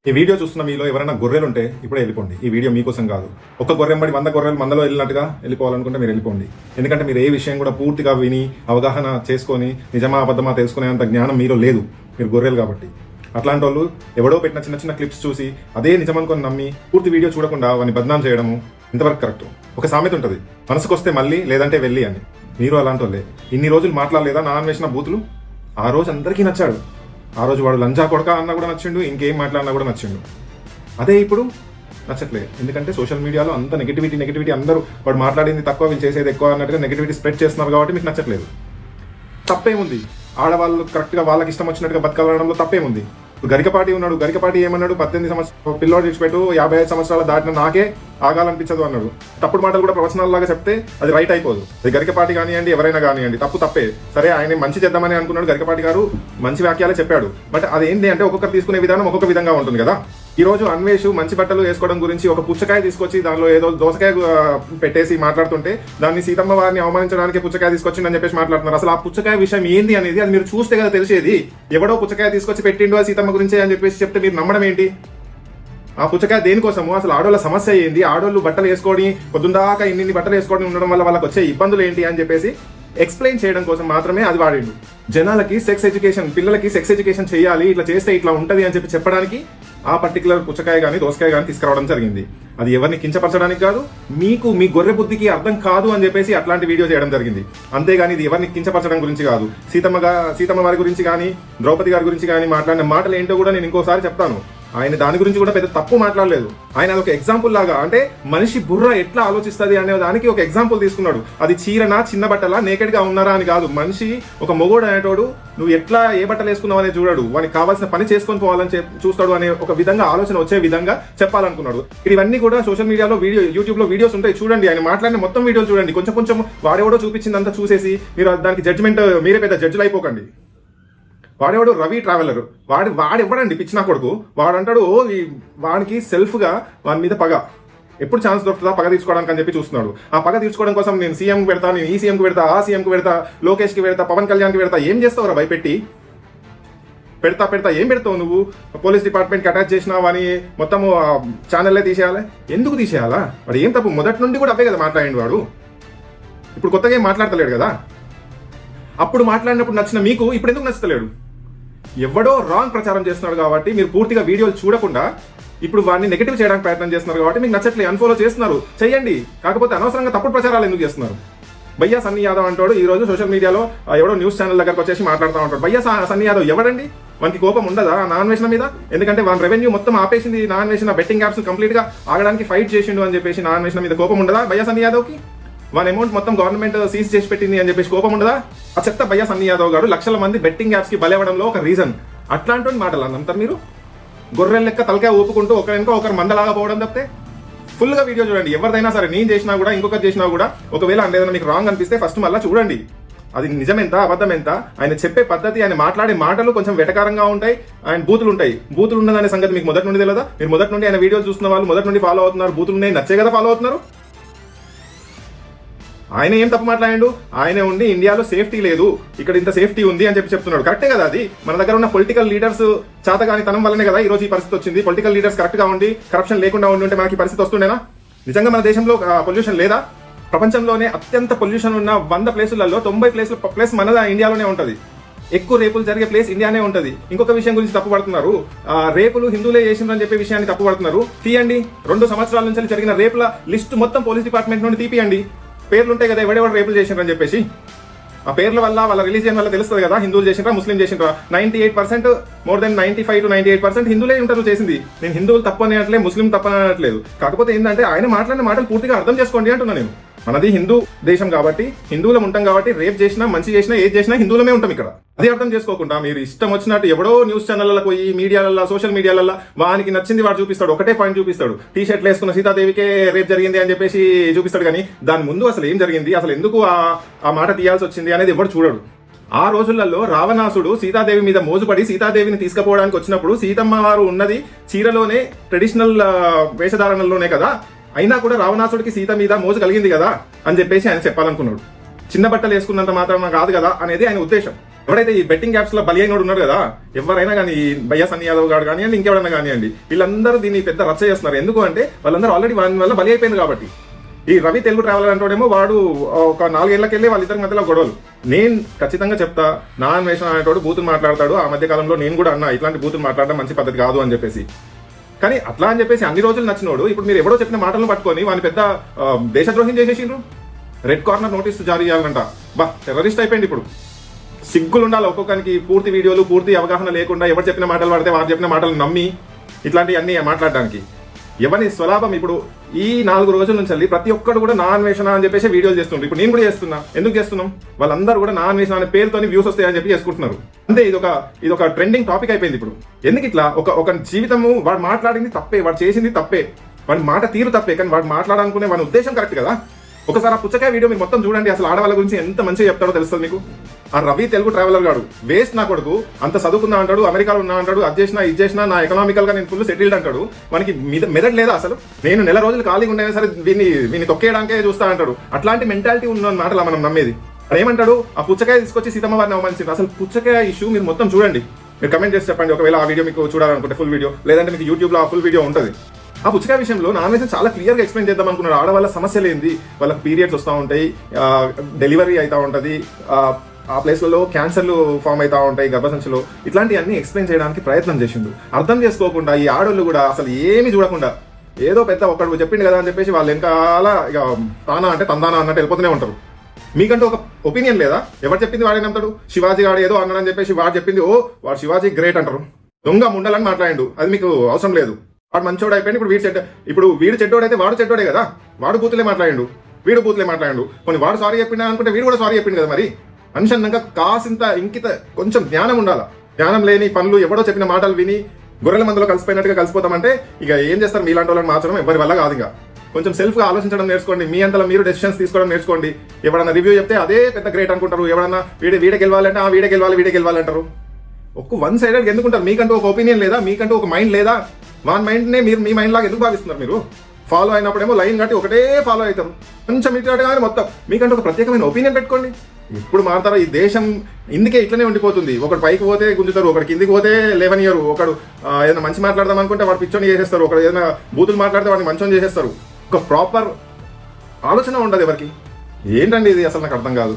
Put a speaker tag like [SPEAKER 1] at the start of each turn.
[SPEAKER 1] ఈ వీడియో చూస్తున్న మీలో ఎవరైనా గొర్రెలు ఉంటే ఇప్పుడే వెళ్ళిపోండి. ఈ వీడియో మీకోసం కాదు. ఒక గొర్రెంబడి 100 గొర్రెలు మందలో వెళ్ళినట్టుగా వెళ్ళిపోవాలనుకుంటే మీరు వెళ్ళిపోండి. ఎందుకంటే మీరు ఏ విషయం కూడా పూర్తిగా విని అవగాహన చేసుకొని నిజమా అబద్ధమా తెలుసుకునేంత జ్ఞానం మీలో లేదు. మీరు గొర్రెలు కాబట్టి. అట్లాంటి వాళ్ళు ఎవడో పెట్టిన చిన్న చిన్న క్లిప్స్ చూసి అదే నిజమనుకొని నమ్మి పూర్తి వీడియో చూడకుండా వాడిని బద్నాం చేయడము ఇంతవరకు కరెక్ట్. ఒక సామెత ఉంటుంది, మనసుకొస్తే మళ్ళీ లేదంటే వెళ్ళి అని. మీరు అలాంటి వాళ్ళే. ఇన్ని రోజులు మాట్లాడలేదా నా అన్వేషణ బూతులు? ఆ రోజు అందరికీ నచ్చాడు. ఆ రోజు వాడు లంజా కొడక అన్నా కూడా నచ్చిండు, ఇంకేం మాట్లాడినా కూడా నచ్చిండు. అదే ఇప్పుడు నచ్చట్లేదు. ఎందుకంటే సోషల్ మీడియాలో అంత నెగిటివిటీ అందరూ వాడు మాట్లాడింది తక్కువ వీళ్ళు చేసేది ఎక్కువ అన్నట్టుగా నెగిటివిటీ స్ప్రెడ్ చేస్తున్నారు కాబట్టి మీకు నచ్చట్లేదు. తప్పేముంది? ఆడవాళ్ళు కరెక్ట్గా వాళ్ళకి ఇష్టం వచ్చినట్టుగా బతకాలడంలో తప్పేముంది? గరికపాటి ఉన్నాడు, గరికపాటి ఏమన్నాడు, 18 సంవత్సరాలు పిల్లోడు విడిచిపెట్టు 55 సంవత్సరాల దాటిన నాకే ఆగాలనిపించదు అన్నాడు. తప్పుడు మాటలు కూడా ప్రవచనాల్లాగా చెప్తే అది రైట్ అయిపోదు. అది గరికపాటి కానివ్వండి, ఎవరైనా కానివ్వండి, తప్పే. సరే, ఆయన మంచి చేద్దామని అనుకున్నాడు, గరికపాటి గారు మంచి వాక్యాలే చెప్పాడు. బట్ అదేంటి అంటే ఒక్కొక్కరు తీసుకునే విధానం ఒక్కొక్క విధంగా ఉంటుంది కదా. ఈ రోజు అన్వేష్ మంచి బట్టలు వేసుకోవడం గురించి ఒక పుచ్చకాయ తీసుకొచ్చి దానిలో ఏదో దోసకాయ పెట్టేసి మాట్లాడుతుంటే దాన్ని సీతమ్మ వారిని అవమానించడానికి పుచ్చకాయ తీసుకొచ్చిందని చెప్పేసి మాట్లాడుతున్నారు. అసలు ఆ పుచ్చకాయ విషయం ఏంది అనేది అది మీరు చూస్తే కదా తెలిసేది. ఎవడో పుచ్చకాయ తీసుకొచ్చి పెట్టిండు అది సీతమ్మ గురించే అని చెప్పేసి చెప్తే మీరు నమ్మడం ఏంటి? ఆ పుచ్చకాయ దేనికోసము? అసలు ఆడోళ్ళ సమస్య ఏంది? ఆడోళ్ళు బట్టలు వేసుకొని పొద్దుందాకా ఇన్ని బట్టలు వేసుకొని ఉండడం వల్ల వాళ్ళకి వచ్చే ఇబ్బందులు ఏంటి అని చెప్పేసి ఎక్స్ప్లెయిన్ చేయడం కోసం మాత్రమే అది వాడిండు. జనాలకి సెక్స్ ఎడ్యుకేషన్, పిల్లలకి సెక్స్ ఎడ్యుకేషన్ చేయాలి, ఇట్లా చేస్తే ఇట్లా ఉంటది అని చెప్పడానికి ఆ పర్టికులర్ పుచ్చకాయ కానీ దోసకాయ కానీ తీసుకురావడం జరిగింది. అది ఎవరిని కించపరచడానికి కాదు, మీకు మీ గొర్రె బుద్ధికి అర్థం కాదు అని చెప్పేసి అట్లాంటి వీడియో చేయడం జరిగింది. అంతేగాని ఇది ఎవరిని కించపరచడం గురించి కాదు. సీతమ్మ వారి గురించి కానీ ద్రౌపది గారి గురించి కానీ మాట్లాడిన మాటలు ఏంటో కూడా నేను ఇంకోసారి చెప్తాను. ఆయన దాని గురించి కూడా పెద్ద తప్పు మాట్లాడలేదు. ఆయన అదొక ఎగ్జాంపుల్ లాగా, అంటే మనిషి బుర్ర ఎట్లా ఆలోచిస్తుంది అనే దానికి ఒక ఎగ్జాంపుల్ తీసుకున్నాడు. అది చీరనా, చిన్న బట్టలా, నేకెడ్ గా ఉన్నారా అని కాదు. మనిషి ఒక మొగోడు అనేటోడు నువ్వు ఎట్లా ఏ బట్టలు వేసుకున్నావు అనేది చూడడు, వానికి కావాల్సిన పని చేసుకొని పోవాలని చూస్తాడు అనే ఒక విధంగా ఆలోచన వచ్చే విధంగా చెప్పాలనుకున్నాడు. ఇవన్నీ కూడా సోషల్ మీడియాలో యూట్యూబ్ లో వీడియోస్ ఉంటాయి, చూడండి. ఆయన మాట్లాడిన మొత్తం వీడియోలు చూడండి. కొంచెం వాడెవడో చూపించిందంతా చూసేసి మీరు దానికి జడ్జిమెంట్ మీరే పెద్ద జడ్జిలు అయిపోకండి. వాడేవాడు రవి ట్రావెలర్, వాడెవ్వడండి పిచ్చినా కొడుకు. వాడంటాడు వాడికి సెల్ఫ్గా వాని మీద పగ, ఎప్పుడు ఛాన్స్ దొరుకుతుందా పగ తీర్చుకోవడానికి అని చెప్పి చూస్తున్నాడు. ఆ పగ తీర్చుకోవడం కోసం నేను సీఎంకి పెడతా, నేను ఈ సీఎంకి పెడతా, ఆ సీఎంకి పెడతా, లోకేష్కి పెడతా, పవన్ కళ్యాణ్కి పెడతా. ఏం చేస్తావురా భయపెట్టి? పెడతా ఏం పెడతావు నువ్వు? పోలీస్ డిపార్ట్మెంట్కి అటాచ్ చేసినావు అని మొత్తం ఛానల్లే తీసేయాలి. ఎందుకు తీసేయాలా? వాడు ఏం తప్పు? మొదటి నుండి కూడా అవే కదా మాట్లాడండి. వాడు ఇప్పుడు కొత్తగా ఏం మాట్లాడతలేడు కదా. అప్పుడు మాట్లాడినప్పుడు నచ్చిన మీకు ఇప్పుడు ఎందుకు నచ్చలేడు? ఎవడో రాంగ్ ప్రచారం చేస్తున్నాడు కాబట్టి మీరు పూర్తిగా వీడియోలు చూడకుండా ఇప్పుడు వాడిని నెగిటివ్ చేయడానికి ప్రయత్నం చేస్తున్నారు కాబట్టి మీకు నచ్చట్లేదు, అన్ఫాలో చేస్తున్నారు. చేయండి. కాకపోతే అనవసరంగా తప్పుడు ప్రచారాలు ఎందుకు చేస్తున్నారు? భయ్యా సన్నీ యాదవ్ అంటాడు ఈ రోజు సోషల్ మీడియాలో ఎవడో న్యూస్ ఛానల్ దగ్గరకు వచ్చేసి మాట్లాడుతూ ఉంటాడు. భయ్యా సన్నీ యాదవ్ ఎవడండి? వానికి కోపం ఉండదా నాన్ వేషన్ మీద? ఎందుకంటే వాని రెవెన్యూ మొత్తం ఆపేసింది. నాన్ వేసిన బెట్టింగ్ యాప్స్ కంప్లీట్ గా ఆగడానికి ఫైట్ చేసిండు అని చెప్పేసి నాన్ వేషన్ మీద కోపం ఉండదా భయ్యా సన్నీ యాదవ్కి? వాని అమౌంట్ మొత్తం గవర్నమెంట్ సీజ్ చేసి పెట్టింది అని చెప్పేసి కోపం ఉండదా? ఆ చెత్త భయ్యా సన్నీ యాదవ్ గారు లక్షల మంది బెట్టింగ్ యాప్స్ కి బలవడంలో ఒక రీజన్. అట్లాంటి మాటలు అన్నంటారు మీరు. గొర్రెల లెక్క తలకాయ ఊపుకుంటూ ఒకరికో ఒకరు మందలాగా పోవడం తప్పితే ఫుల్ గా వీడియో చూడండి. ఎవరిదైనా సరే, నేను చేసినా కూడా ఇంకొకరు చేసినా కూడా ఒకవేళ ఏదైనా మీకు రాంగ్ అనిపిస్తే ఫస్ట్ మళ్ళీ చూడండి. అది నిజమెంత అబద్ధం ఎంత, ఆయన చెప్పే పద్ధతి, ఆయన మాట్లాడే మాటలు కొంచెం వెటకారంగా ఉంటాయి, ఆయన బూతులు ఉంటాయి. బూతులు ఉన్నదనే సంగతి మీకు మొదటి నుండి తెలియదా? మీరు మొదటి నుండి ఆయన వీడియో చూస్తున్న వాళ్ళు మొదటి నుండి ఫాలో అవుతున్నారు. బూతులు ఉన్నాయి నచ్చే కదా ఫాలో అవుతున్నారు. ఆయన ఏం తప్పు మాట్లాడాడు? ఆయన ఉండి ఇండియాలో సేఫ్టీ లేదు, ఇక్కడ ఇంత సేఫ్టీ ఉంది అని చెప్పి చెప్తున్నాడు. కరెక్టే కదా. అది మన దగ్గర ఉన్న పొలిటికల్ లీడర్స్ చాతగాని తనం వల్లనే కదా ఈ రోజు ఈ పరిస్థితి వచ్చింది. పొలిటికల్ లీడర్స్ కరెక్ట్ గా ఉండి కరప్షన్ లేకుండా ఉండి ఉంటే మనకి పరిస్థితి వస్తుండేనా? నిజంగా మన దేశంలో పొల్యూషన్ లేదా? ప్రపంచంలోనే అత్యంత పొల్యూషన్ ఉన్న 100 ప్లేసులలో 90 ప్లేస్ మన ఇండియాలోనే ఉంటుంది. ఎక్కువ రేపులు జరిగే ప్లేస్ ఇండియానే ఉంటుంది. ఇంకొక విషయం గురించి తప్పు పడుతున్నారు. రేపులు హిందువులే చేసిందని చెప్పే విషయాన్ని తప్పు పడుతున్నారు. తీయండి. 2 సంవత్సరాల నుంచి జరిగిన రేపుల లిస్ట్ మొత్తం పోలీస్ డిపార్ట్మెంట్ నుండి తీపియండి. పేర్లు ఉంటాయి కదా, ఎవడెవడు రేపులు చేసిండ్రని చెప్పేసి. ఆ పేర్ల వల్ల వాళ్ళ రిలీజియన్ వల్ల తెలుస్తుంది కదా హిందువులు చేసిండ్రా ముస్లిం చేసిండ్రా. 98% మోర్ దెన్ 95 to 98% హిందువులే ఉంటారు చేసింది. నేను హిందువులు తప్పు అనట్లేదు, ముస్లిం తప్పు అనట్లేదు. కాకపోతే ఏంటంటే ఆయన మాట్లాడిన మాటలు పూర్తిగా అర్థం చేసుకోండి అంటున్నా నేను. మనది హిందూ దేశం కాబట్టి, హిందువులం ఉంటాం కాబట్టి రేప్ చేసినా మంచి చేసినా ఏది చేసినా హిందువులమే ఉంటాం ఇక్కడ. అది అర్థం చేసుకోకుండా మీరు ఇష్టం వచ్చినట్టు ఎవడో న్యూస్ ఛానళ్ళలో పోయి మీడియాలలో సోషల్ మీడియాలలో వానికి నచ్చింది వాడు చూపిస్తాడు. ఒకటే పాయింట్ చూపిస్తాడు, టీ షర్ట్లు వేసుకున్న సీతాదేవికే రేప్ జరిగింది అని చెప్పేసి చూపిస్తాడు. కానీ దాని ముందు అసలు ఏం జరిగింది, అసలు ఎందుకు ఆ మాట తీయాల్సి వచ్చింది అనేది ఎవడు చూడడు. ఆ రోజులలో రావణాసుడు సీతాదేవి మీద మోజుపడి సీతాదేవిని తీసుకుపోవడానికి వచ్చినప్పుడు సీతమ్మ వారు ఉన్నది చీరలోనే, ట్రెడిషనల్ వేషధారణలోనే కదా. అయినా కూడా రావణాసుడికి సీత మీద మోజు కలిగింది కదా అని చెప్పేసి ఆయన చెప్పాలనుకున్నాడు. చిన్న బట్టలు వేసుకున్నంత మాత్రం కాదు కదా అనేది ఆయన ఉద్దేశం. ఎవరైతే ఈ బెట్టింగ్ యాప్స్ లో బలి అయినోడు ఉన్నాడు కదా, ఎవరైనా కానీ భయ్యా సన్నీ యాదవ్ గారు కానివ్వండి, ఇంకెవరైనా కానివ్వండి, వీళ్ళందరూ దీన్ని పెద్ద రచ్చ చేస్తున్నారు. ఎందుకు అంటే వాళ్ళందరూ ఆల్రెడీ వాని వల్ల బలి అయిపోయింది కాబట్టి. ఈ రవి తెలుగు ట్రావెలర్ అంటోడేమో వాడు ఒక 4 ఏళ్లకెళ్ళి వాళ్ళిద్దరి మధ్యలో గొడవలు. నేను ఖచ్చితంగా చెప్తా, నా అన్వేషణ అనేటోడు బూతులు మాట్లాడతాడు. ఆ మధ్య కాలంలో నేను కూడా అన్నా ఇట్లాంటి బూతులు మాట్లాడడం మంచి పద్ధతి కాదు అని చెప్పేసి. కానీ అట్లా అని చెప్పేసి అన్ని రోజులు నచ్చినోడు ఇప్పుడు మీరు ఎవరో చెప్పిన మాటలను పట్టుకొని వాని పెద్ద దేశద్రోహం చేసేసిండ్రు. రెడ్ కార్నర్ నోటీస్ జారీ చేయాలంట. టెర్రరిస్ట్ అయిపోయింది ఇప్పుడు. సిగ్గులు ఉండాలి ఒక్కొక్కరికి. పూర్తి వీడియోలు, పూర్తి అవగాహన లేకుండా ఎవరు చెప్పిన మాటలు పడితే వారు చెప్పిన మాటలు నమ్మి ఇట్లాంటివన్నీ మాట్లాడడానికి ఎవరిని స్వలాభం. ఇప్పుడు ఈ 4 రోజుల నుంచి ప్రతి ఒక్కరు కూడా నా అన్వేషణ అని చెప్పేసి వీడియోలు చేస్తుండ్రు. ఇప్పుడు నేను కూడా చేస్తున్నా. ఎందుకు చేస్తున్నాం? వాళ్ళందరూ కూడా నా అన్వేషణ అనే పేరుతోని వ్యూస్ వస్తాయని చెప్పి చేసుకుంటున్నారు. అంతే, ఇది ఒక ట్రెండింగ్ టాపిక్ అయిపోయింది ఇప్పుడు. ఎందుకు ఇట్లా ఒక జీవితము వాడు మాట్లాడింది తప్పే, వాడు చేసింది తప్పే, వాడి మాట తీరు తప్పే, కానీ వాడు మాట్లాడాలనుకునే వాడి ఉద్దేశం కరెక్ట్ కదా. ఒకసారి ఆ పుచ్చకాయ వీడియో మీరు మొత్తం చూడండి. అసలు ఆడవాళ్ళ గురించి ఎంత మంచిగా చెప్తాడో తెలుస్తుంది మీకు. ఆ రవి తెలుగు ట్రావెలర్ గాడు వేస్ట్ నా కొడుకు. అంత చదువుకున్నా అంటాడు, అమెరికాలో ఉన్నా అంటాడు, అది చేసినా ఇది చేసినా నా ఎకనామికల్ గా నేను ఫుల్ సెటిల్డ్ అంటాడు. మనకి మెదడు లేదా అసలు? నేను నెల రోజులు ఖాళీగా ఉండేనా సరే వీన్ని తొక్కేయడానికే చూస్తా అంటాడు. అట్లాంటి మెంటాలిటీ ఉన్న మాటలా మనం నమ్మేది. ఏమంటాడు? ఆ పుచ్చకాయ తీసుకొచ్చి సీతమ్మ వారిని అవమానించారు. అసలు పుచ్చకాయ ఇష్యూ మీరు మొత్తం చూడండి. మీరు కమెంట్ చేసి చెప్పండి ఒకవేళ ఆ వీడియో మీకు చూడాలనుకుంటే ఫుల్ వీడియో, లేదంటే మీకు యూట్యూబ్ లో ఆ ఫుల్ వీడియో ఉంటుంది. ఆ పుచ్చకాయ విషయంలో నా మీద చాలా క్లియర్గా ఎక్స్ప్లెయిన్ చేద్దాం అనుకున్నాడు. ఆడవాళ్ళ సమస్యలు ఏంది, వాళ్ళకి పీరియడ్స్ వస్తూ ఉంటాయి, డెలివరీ అవుతూ ఉంటుంది, ఆ ప్లేస్లలో క్యాన్సర్లు ఫామ్ అవుతూ ఉంటాయి గర్భసంచిలో, ఇట్లాంటివన్నీ ఎక్స్ప్లెయిన్ చేయడానికి ప్రయత్నం చేసిండు. అర్థం చేసుకోకుండా ఈ ఆడోళ్ళు కూడా అసలు ఏమీ చూడకుండా ఏదో పెద్ద ఒకడు చెప్పిండు కదా అని చెప్పేసి వాళ్ళు వెనకాల ఇక తానా అంటే తందానా అన్నట్టు వెళ్ళిపోతూనే ఉంటారు. మీకంటూ ఒక ఒపీనియన్ లేదా? ఎవరు చెప్పింది వాడే నమ్ముతాడు. శివాజీ గాడు ఏదో అన్నాడని చెప్పేసి వాడు చెప్పింది వాడు శివాజీ గ్రేట్ అంటారు. దొంగ ముండాలని మాట్లాడిండు, అది మీకు అవసరం లేదు. వాడు మంచోడు అయిపోయింది. ఇప్పుడు వీడు చెడ్డోడు అయితే వాడు చెడ్డోడే కదా. వాడు బూతులే మాట్లాడిండు, వీడు బూతులే మాట్లాడిండు. కొన్ని వాడు సారీ చెప్పిండు అనుకుంటే వీడు కూడా సారీ చెప్పిండు కదా. మరి మనిషి అన్నాక కాసింత ఇంకిత కొంచెం జ్ఞానం ఉండాలా. జ్ఞానం లేని పనులు ఎవడో చెప్పిన మాటలు విని గొర్రెల మందులో కలిసిపోయినట్టుగా కలిసిపోతామంటే ఇక ఏం చేస్తారు? మీలాంటి వాళ్ళని మార్చడం ఎవరి వల్ల కాదు. ఇంకా కొంచెం సెల్ఫ్గా ఆలోచించడం నేర్చుకోండి. మీ అంతలో మీరు డెసిషన్స్ తీసుకోవడం నేర్చుకోండి. ఎవడన్నా రివ్యూ చెప్తే అదే పెద్ద గ్రేట్ అనుకుంటారు. ఎవడన్నా వీడే గెలవాలంటే వీడే గెలవాలంటారు. One sided ఎందుకుంటారు? మీకంటూ ఒక ఒపీనియన్ లేదా? మీకంటూ ఒక మైండ్ లేదా? వన్ మైండ్నే మీరు మీ మైండ్ లాగా ఎందుకు భావిస్తున్నారు? మీరు ఫాలో అయినప్పుడేమో లైన్ కట్టి ఒకటే ఫాలో అవుతారు. కొంచెం ఇట్లాంటి మొత్తం మీకంటూ ఒక ప్రత్యేకమైన ఒపీనియన్ పెట్టుకోండి. ఎప్పుడు మారుతారో ఈ దేశం ఇందుకే ఇట్లనే ఉండిపోతుంది. ఒకడు పైకి పోతే గుంజుతారు, ఒకటి కిందికి పోతే లేవనియరు. ఒకడు ఏదైనా మంచి మాట్లాడదాం అనుకుంటే వాడు పిచ్చోని చేసేస్తారు, ఒకడు ఏదైనా బూతులు మాట్లాడితే వాడిని మంచోని చేసేస్తారు. ఒక ప్రాపర్ ఆలోచన ఉండదు ఎవరికి. ఏంటండి ఇది? అసలు నాకు అర్థం కాదు.